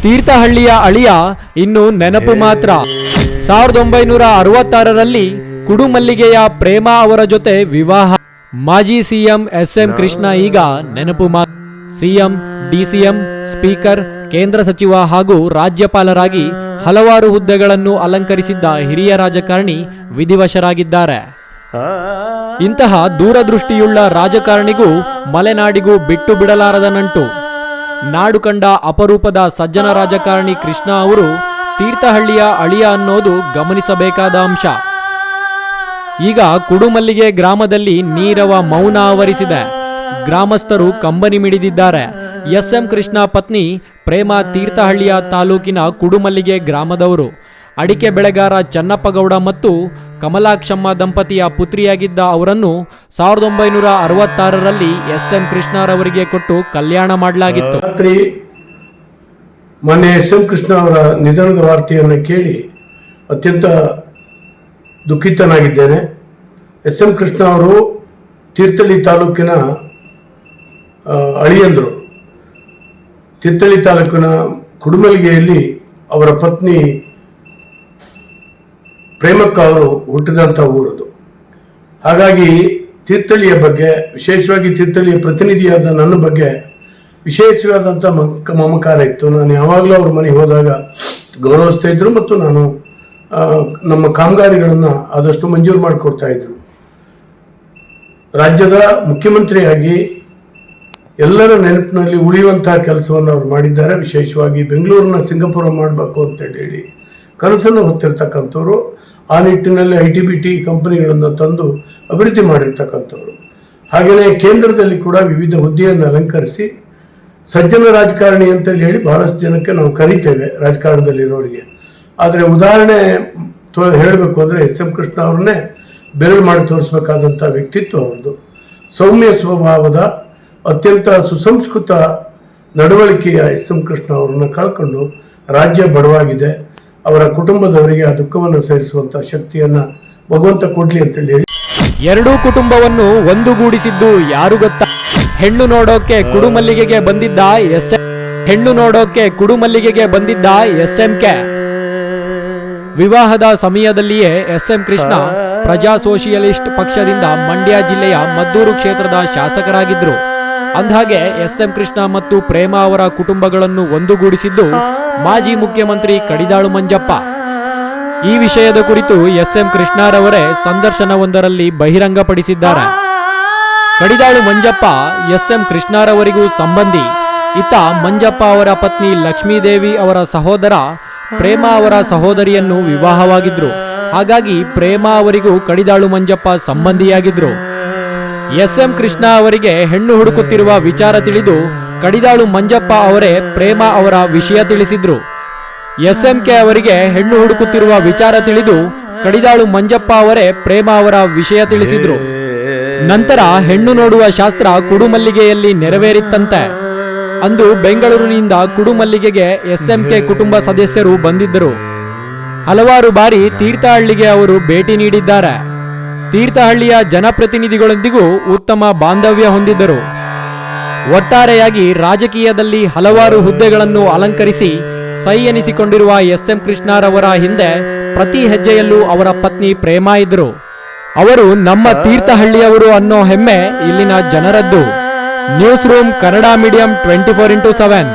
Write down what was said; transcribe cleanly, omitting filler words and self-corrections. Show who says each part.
Speaker 1: ತೀರ್ಥಹಳ್ಳಿಯ ಅಳಿಯ ಇನ್ನು ನೆನಪು ಮಾತ್ರ. 1966ರಲ್ಲಿ ಕುಡುಮಲ್ಲಿಗೆಯ ಪ್ರೇಮ ಅವರ ಜೊತೆ ವಿವಾಹ. ಮಾಜಿ ಸಿಎಂ ಎಸ್.ಎಂ. ಕೃಷ್ಣ ಈಗ ನೆನಪು ಮಾತ್ರ. ಸಿಎಂ, ಡಿಸಿಎಂ, ಸ್ಪೀಕರ್, ಕೇಂದ್ರ ಸಚಿವ ಹಾಗೂ ರಾಜ್ಯಪಾಲರಾಗಿ ಹಲವಾರು ಹುದ್ದೆಗಳನ್ನು ಅಲಂಕರಿಸಿದ್ದ ಹಿರಿಯ ರಾಜಕಾರಣಿ ವಿಧಿವಶರಾಗಿದ್ದಾರೆ. ಇಂತಹ ದೂರದೃಷ್ಟಿಯುಳ್ಳ ರಾಜಕಾರಣಿಗೂ ಮಲೆನಾಡಿಗೂ ಬಿಟ್ಟು ಬಿಡಲಾರದ ನಂಟು. ನಾಡು ಕಂಡ ಅಪರೂಪದ ಸಜ್ಜನ ರಾಜಕಾರಣಿ ಕೃಷ್ಣ ಅವರು ತೀರ್ಥಹಳ್ಳಿಯ ಅಳಿಯ ಅನ್ನೋದು ಗಮನಿಸಬೇಕಾದ ಅಂಶ. ಈಗ ಕುಡುಮಲ್ಲಿಗೆ ಗ್ರಾಮದಲ್ಲಿ ನೀರವ ಮೌನ ಆವರಿಸಿದೆ. ಗ್ರಾಮಸ್ಥರು ಕಂಬನಿ ಮಿಡಿದಿದ್ದಾರೆ. ಎಸ್.ಎಂ. ಕೃಷ್ಣ ಪತ್ನಿ ಪ್ರೇಮ ತೀರ್ಥಹಳ್ಳಿಯ ತಾಲೂಕಿನ ಕುಡುಮಲ್ಲಿಗೆ ಗ್ರಾಮದವರು. ಅಡಿಕೆ ಬೆಳೆಗಾರ ಚನ್ನಪ್ಪಗೌಡ ಮತ್ತು ಕಮಲಾಕ್ಷಮ್ಮ ದಂಪತಿಯ ಪುತ್ರಿಯಾಗಿದ್ದ ಅವರನ್ನು 1966ರಲ್ಲಿ ಎಸ್.ಎಂ. ಕೃಷ್ಣರವರಿಗೆ ಕೊಟ್ಟು ಕಲ್ಯಾಣ ಮಾಡಲಾಗಿತ್ತು.
Speaker 2: ಮೊನ್ನೆ ಎಸ್.ಎಂ. ಕೃಷ್ಣ ಅವರ ನಿಧನದ ವಾರ್ತೆಯನ್ನು ಕೇಳಿ ಅತ್ಯಂತ ದುಃಖಿತನಾಗಿದ್ದೇನೆ. ಎಸ್.ಎಂ. ಕೃಷ್ಣ ಅವರು ತೀರ್ಥಹಳ್ಳಿ ತಾಲೂಕಿನ ಅಳಿಯಂದರು. ತೀರ್ಥಹಳ್ಳಿ ತಾಲೂಕಿನ ಕುಡುಮಲ್ಲಿಗೆಯಲ್ಲಿ ಅವರ ಪತ್ನಿ ಪ್ರೇಮಕ್ಕ ಅವರು ಹುಟ್ಟಿದಂಥ ಊರದು. ಹಾಗಾಗಿ ತೀರ್ಥಹಳ್ಳಿಯ ಬಗ್ಗೆ, ವಿಶೇಷವಾಗಿ ತೀರ್ಥಹಳ್ಳಿಯ ಪ್ರತಿನಿಧಿಯಾದ ನನ್ನ ಬಗ್ಗೆ ವಿಶೇಷವಾದಂಥ ಮಮಕಾರ ಇತ್ತು. ನಾನು ಯಾವಾಗಲೂ ಅವ್ರ ಮನೆಗೆ ಹೋದಾಗ ಗೌರವಿಸ್ತಾ ಇದ್ರು ಮತ್ತು ನಾನು ನಮ್ಮ ಕಾಮಗಾರಿಗಳನ್ನು ಆದಷ್ಟು ಮಂಜೂರು ಮಾಡಿಕೊಡ್ತಾ ಇದ್ರು. ರಾಜ್ಯದ ಮುಖ್ಯಮಂತ್ರಿಯಾಗಿ ಎಲ್ಲರ ನೆನಪಿನಲ್ಲಿ ಉಳಿಯುವಂತಹ ಕೆಲಸವನ್ನು ಅವರು ಮಾಡಿದ್ದಾರೆ. ವಿಶೇಷವಾಗಿ ಬೆಂಗಳೂರನ್ನ ಸಿಂಗಾಪುರ ಮಾಡಬೇಕು ಅಂತೇಳಿ ಹೇಳಿ ಕನಸನ್ನು ಹೊತ್ತಿರ್ತಕ್ಕಂಥವ್ರು. ಆ ನಿಟ್ಟಿನಲ್ಲಿ ITBT ಕಂಪನಿಗಳನ್ನು ತಂದು ಅಭಿವೃದ್ಧಿ ಮಾಡಿರ್ತಕ್ಕಂಥವ್ರು. ಹಾಗೆಯೇ ಕೇಂದ್ರದಲ್ಲಿ ಕೂಡ ವಿವಿಧ ಹುದ್ದೆಯನ್ನು ಅಲಂಕರಿಸಿ ಸಜ್ಜನ ರಾಜಕಾರಣಿ ಅಂತೇಳಿ ಹೇಳಿ ಬಹಳಷ್ಟು ಜನಕ್ಕೆ ನಾವು ಕರಿತೇವೆ ರಾಜಕಾರಣದಲ್ಲಿರೋರಿಗೆ. ಆದರೆ ಉದಾಹರಣೆ ಹೇಳಬೇಕು ಅಂದರೆ ಎಸ್.ಎಂ. ಕೃಷ್ಣ ಅವ್ರನ್ನೇ ಬೆರಳು ಮಾಡಿ ತೋರಿಸಬೇಕಾದಂಥ ವ್ಯಕ್ತಿತ್ವ ಅವ್ರದ್ದು. ಸೌಮ್ಯ ಸ್ವಭಾವದ ಅತ್ಯಂತ ಸುಸಂಸ್ಕೃತ ನಡವಳಿಕೆಯ ಎಸ್.ಎಂ. ಕೃಷ್ಣ ಅವರನ್ನು ಕಳ್ಕೊಂಡು ರಾಜ್ಯ ಬಡವಾಗಿದೆ. ಅವರ ಕುಟುಂಬದವರಿಗೆ ಆ ದುಃಖವನ್ನು ಸಹಿಸುವಂತ ಶಕ್ತಿಯನ್ನ ಭಗವಂತ ಕೊಡ್ಲಿ ಅಂತೇಳಿ ಹೇಳಿ
Speaker 1: ಎರಡೂ ಕುಟುಂಬವನ್ನು ಒಂದುಗೂಡಿಸಿದ್ದು ಯಾರು ಗೊತ್ತಾ? ಹೆಣ್ಣು ನೋಡೋಕೆ ಕುಡುಮಲ್ಲಿಗೆಗೆ ಬಂದಿದ್ದ ಎಸ್.ಎಂ.ಕೆ. ವಿವಾಹದ ಸಮಯದಲ್ಲಿಯೇ ಎಸ್.ಎಂ. ಕೃಷ್ಣ ಪ್ರಜಾ ಸೋಷಿಯಲಿಸ್ಟ್ ಪಕ್ಷದಿಂದ ಮಂಡ್ಯ ಜಿಲ್ಲೆಯ ಮದ್ದೂರು ಕ್ಷೇತ್ರದ ಶಾಸಕರಾಗಿದ್ದರು. ಅಂದಹಾಗೆ ಎಸ್.ಎಂ. ಕೃಷ್ಣ ಮತ್ತು ಪ್ರೇಮ ಅವರ ಕುಟುಂಬಗಳನ್ನು ಒಂದುಗೂಡಿಸಿದ್ದು ಮಾಜಿ ಮುಖ್ಯಮಂತ್ರಿ ಕಡಿದಾಳು ಮಂಜಪ್ಪ. ಈ ವಿಷಯದ ಕುರಿತು ಎಸ್.ಎಂ. ಕೃಷ್ಣರವರೇ ಸಂದರ್ಶನವೊಂದರಲ್ಲಿ ಬಹಿರಂಗಪಡಿಸಿದ್ದಾರೆ. ಕಡಿದಾಳು ಮಂಜಪ್ಪ ಎಸ್.ಎಂ. ಕೃಷ್ಣರವರಿಗೂ ಸಂಬಂಧಿ. ಇತ್ತ ಮಂಜಪ್ಪ ಅವರ ಪತ್ನಿ ಲಕ್ಷ್ಮೀದೇವಿ ಅವರ ಸಹೋದರ ಪ್ರೇಮ ಅವರ ಸಹೋದರಿಯನ್ನು ವಿವಾಹವಾಗಿದ್ರು. ಹಾಗಾಗಿ ಪ್ರೇಮ ಅವರಿಗೂ ಕಡಿದಾಳು ಮಂಜಪ್ಪ ಸಂಬಂಧಿಯಾಗಿದ್ರು. ಎಸ್.ಎಂ. ಕೃಷ್ಣ ಅವರಿಗೆ ಹೆಣ್ಣು ಹುಡುಕುತ್ತಿರುವ ವಿಚಾರ ತಿಳಿದು ಕಡಿದಾಳು ಮಂಜಪ್ಪ ಅವರೇ ಪ್ರೇಮ ಅವರ ವಿಷಯ ತಿಳಿಸಿದ್ರು. ಎಸ್.ಎಂ.ಕೆ. ಅವರಿಗೆ ಹೆಣ್ಣು ಹುಡುಕುತ್ತಿರುವ ವಿಚಾರ ತಿಳಿದು ಕಡಿದಾಳು ಮಂಜಪ್ಪ ಅವರೇ ಪ್ರೇಮ ಅವರ ವಿಷಯ ತಿಳಿಸಿದ್ರು. ನಂತರ ಹೆಣ್ಣು ನೋಡುವ ಶಾಸ್ತ್ರ ಕುಡುಮಲ್ಲಿಗೆಯಲ್ಲಿ ನೆರವೇರಿತ್ತಂತೆ. ಅಂದು ಬೆಂಗಳೂರಿನಿಂದ ಕುಡುಮಲ್ಲಿಗೆಗೆ ಎಸ್.ಎಂ.ಕೆ. ಕುಟುಂಬ ಸದಸ್ಯರು ಬಂದಿದ್ದರು. ಹಲವಾರು ಬಾರಿ ತೀರ್ಥಹಳ್ಳಿಗೆ ಅವರು ಭೇಟಿ ನೀಡಿದ್ದಾರೆ. ತೀರ್ಥಹಳ್ಳಿಯ ಜನಪ್ರತಿನಿಧಿಗಳೊಂದಿಗೂ ಉತ್ತಮ ಬಾಂಧವ್ಯ ಹೊಂದಿದ್ದರು. ಒಟ್ಟಾರೆಯಾಗಿ ರಾಜಕೀಯದಲ್ಲಿ ಹಲವಾರು ಹುದ್ದೆಗಳನ್ನು ಅಲಂಕರಿಸಿ ಸೈ ಎನಿಸಿಕೊಂಡಿರುವ ಎಸ್.ಎಂ. ಕೃಷ್ಣರವರ ಹಿಂದೆ ಪ್ರತಿ ಹೆಜ್ಜೆಯಲ್ಲೂ ಅವರ ಪತ್ನಿ ಪ್ರೇಮ ಇದ್ರು. ಅವರು ನಮ್ಮ ತೀರ್ಥಹಳ್ಳಿಯವರು ಅನ್ನೋ ಹೆಮ್ಮೆ ಇಲ್ಲಿನ ಜನರದ್ದು. News room Kannada medium 24x7.